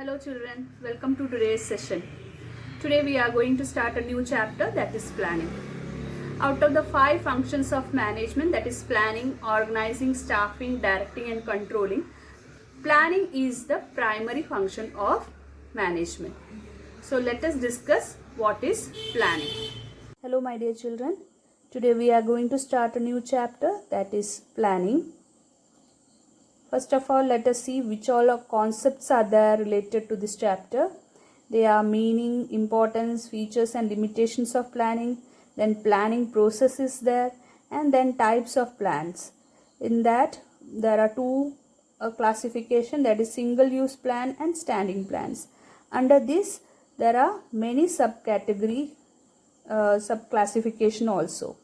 Hello children, welcome to today's session. Today we are going to start a new chapter, that is planning. Out of the 5 functions of management, that is planning, organizing, staffing, directing and controlling, planning is the primary function of management. So let us discuss what is planning. Hello my dear children, today we are going to start a new chapter, that is planning. First of all, let us see which all concepts are there related to this chapter. They are meaning, importance, features and limitations of planning. Then planning process is there, and then types of plans. In that, there are two classification, that is single use plan and standing plans. Under this, there are many subcategory, sub-classification also.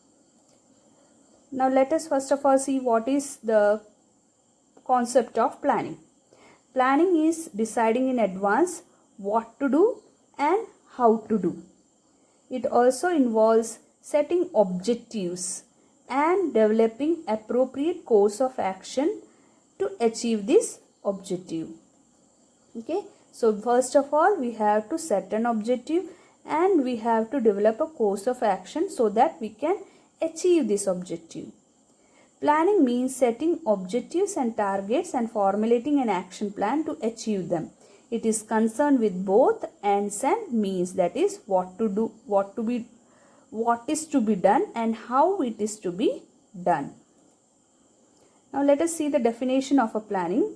Now let us first of all see what is the concept of planning. Planning is deciding in advance what to do and how to do. It also involves setting objectives and developing appropriate course of action to achieve this objective. Okay, so first of all we have to set an objective and we have to develop a course of action so that we can achieve this objective. Planning means setting objectives and targets and formulating an action plan to achieve them. It is concerned with both ends and means, that is what to do, what is to be done and how it is to be done. Now let us see the definition of a planning.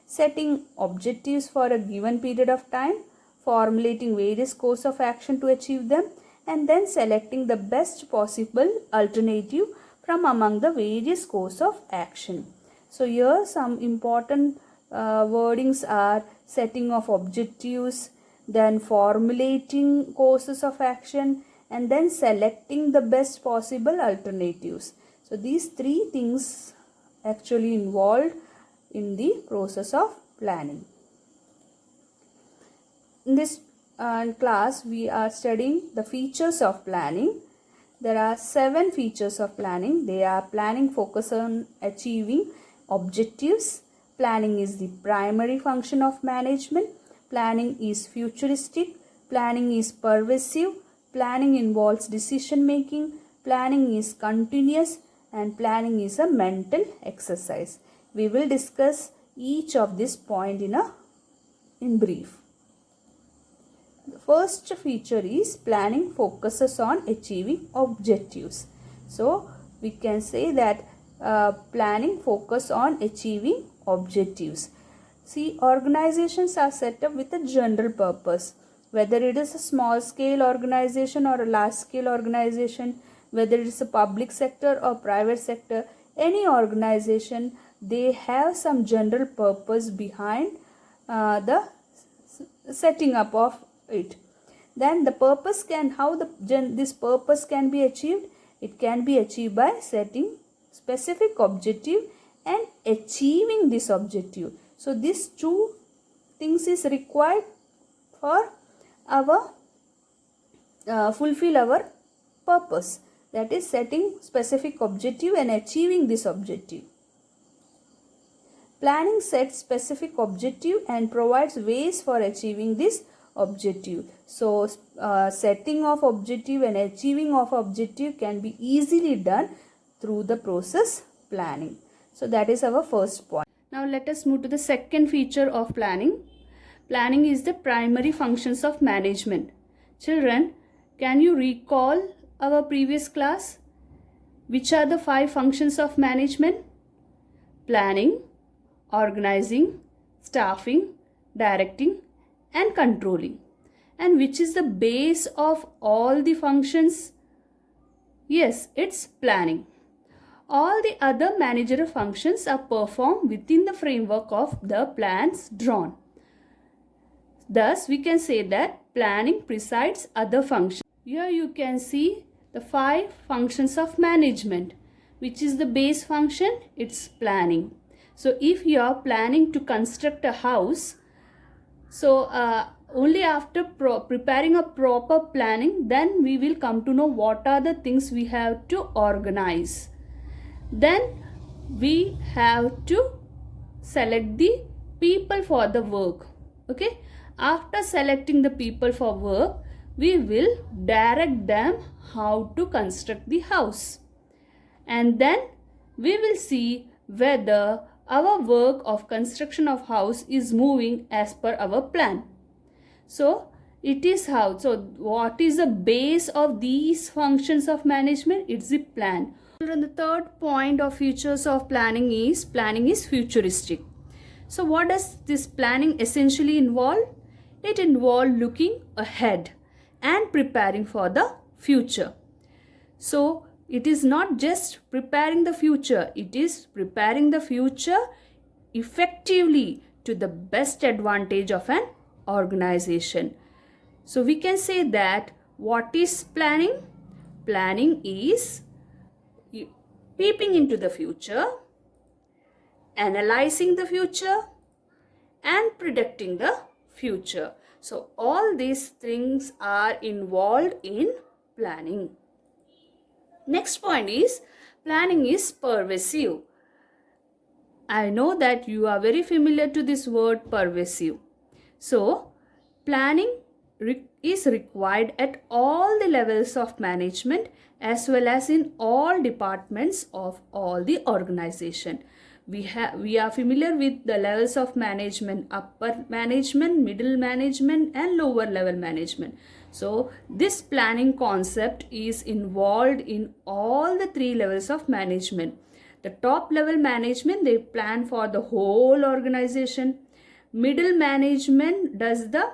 Setting objectives for a given period of time, formulating various course of action to achieve them, and then selecting the best possible alternative from among the various course of action. So here some important wordings are setting of objectives, then formulating courses of action, and then selecting the best possible alternatives. So these three things actually involved in the process of planning. In this class we are studying the features of planning. There are 7 features of planning. They are planning focus on achieving objectives. Planning is the primary function of management. Planning is futuristic. Planning is pervasive. Planning involves decision making. Planning is continuous. And planning is a mental exercise. We will discuss each of this point in brief. The first feature is planning focuses on achieving objectives. So we can say that planning focus on achieving objectives. See, organizations are set up with a general purpose. Whether it is a small scale organization or a large scale organization, whether it is a public sector or private sector, any organization, they have some general purpose behind the setting up of it. Then the purpose this purpose can be achieved. It can be achieved by setting specific objective and achieving this objective. So these two things is required for our fulfill our purpose, that is setting specific objective and achieving this objective. Planning sets specific objective and provides ways for achieving this objective. So setting of objective and achieving of objective can be easily done through the process planning. So that is our first point. Now let us move to the second feature of planning. Planning is the primary functions of management. Children, can you recall our previous class? Which are the 5 functions of management? Planning, organizing, staffing, directing and controlling. And which is the base of all the functions? Yes, it's planning. All the other managerial functions are performed within the framework of the plans drawn. Thus, we can say that planning precedes other functions. Here you can see the 5 functions of management. Which is the base function? It's planning. So if you are planning to construct a house, so only after preparing a proper planning, then we will come to know what are the things we have to organize. Then we have to select the people for the work. Okay, After selecting the people for work, we will direct them how to construct the house. And then we will see whether our work of construction of house is moving as per our plan. So it is how. So what is the base of these functions of management? It's the plan. And the third point of features of planning is futuristic. So what does this planning essentially involve? It involves looking ahead and preparing for the future. So it is not just preparing the future, it is preparing the future effectively to the best advantage of an organization. So we can say that what is planning? Planning is peeping into the future, analyzing the future, and predicting the future. So all these things are involved in planning. Next point is planning is pervasive. I know that you are very familiar to this word pervasive. So planning is required at all the levels of management as well as in all departments of all the organization. We are familiar with the levels of management: upper management, middle management, and lower level management. So this planning concept is involved in all the three levels of management. The top level management, they plan for the whole organization. Middle management does the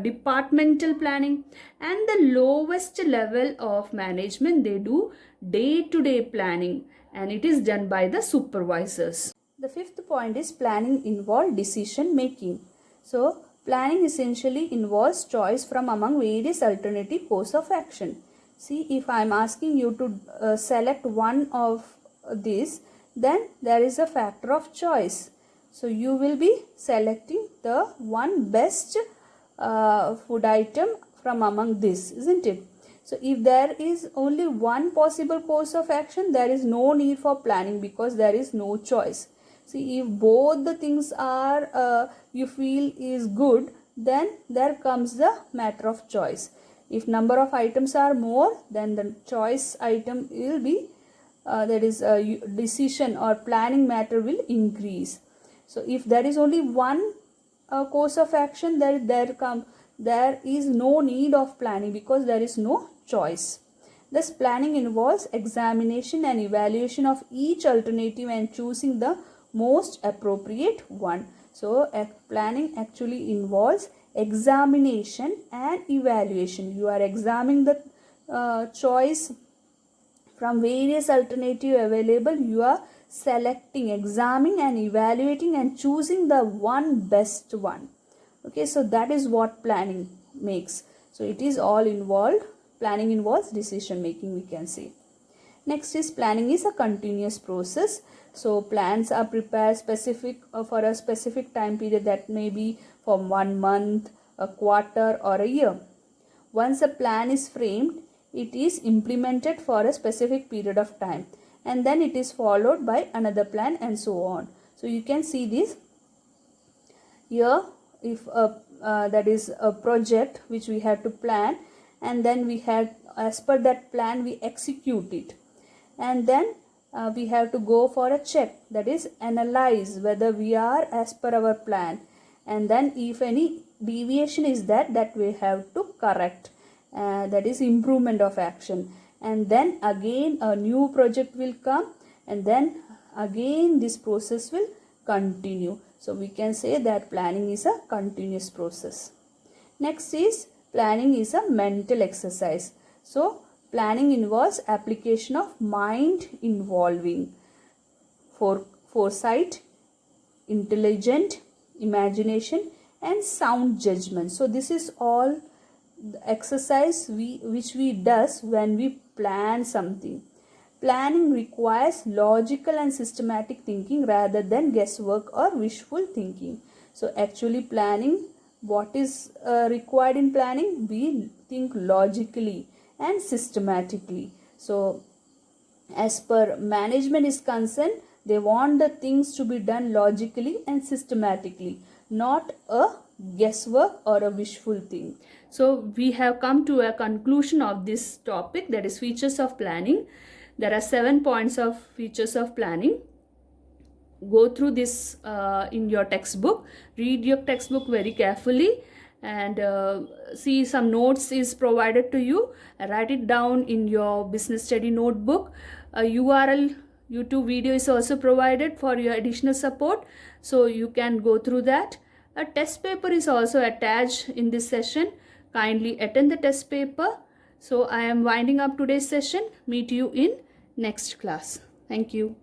departmental planning, and the lowest level of management, they do day-to-day planning, and it is done by the supervisors. The fifth point is planning involves decision making. So planning essentially involves choice from among various alternative course of action. See, if I am asking you to select one of this, then there is a factor of choice. So you will be selecting the one best food item from among this, isn't it? So if there is only one possible course of action, there is no need for planning because there is no choice. See, if both the things are you feel is good, then there comes the matter of choice. If number of items are more, then the choice item will be that is decision or planning matter will increase. So if there is only one course of action, there is no need of planning because there is no choice. Thus planning involves examination and evaluation of each alternative and choosing the most appropriate one. So planning actually involves examination and evaluation. You are examining the choice from various alternatives available. You are selecting, examining and evaluating and choosing the one best one. Okay, so that is what planning makes. So it is all involved. Planning involves decision making, we can say. Next is planning is a continuous process. So plans are prepared specific for a specific time period, that may be for 1 month, a quarter or a year. Once a plan is framed, it is implemented for a specific period of time, and then it is followed by another plan and so on. So you can see this here. If that is a project which we have to plan, and then we had, as per that plan, we execute it, and then we have to go for a check, that is analyze whether we are as per our plan, and then if any deviation is that we have to correct, that is improvement of action. And then again a new project will come, and then again this process will continue. So we can say that planning is a continuous process. Next is planning is a mental exercise. So planning involves application of mind involving foresight, intelligent imagination and sound judgment. So this is all the exercise which we does when we plan something. Planning requires logical and systematic thinking rather than guesswork or wishful thinking. So actually planning, what is required in planning? We think logically and systematically. So as per management is concerned, they want the things to be done logically and systematically, not a guesswork or a wishful thing. So we have come to a conclusion of this topic, that is features of planning. There are 7 points of features of planning. Go through this in your textbook, read your textbook very carefully, and see some notes is provided to you. Write it down in your business study notebook. A URL YouTube video is also provided for your additional support, so you can go through that. A test paper is also attached in this session. Kindly attend the test paper. So I am winding up today's session. Meet you in next class. Thank you.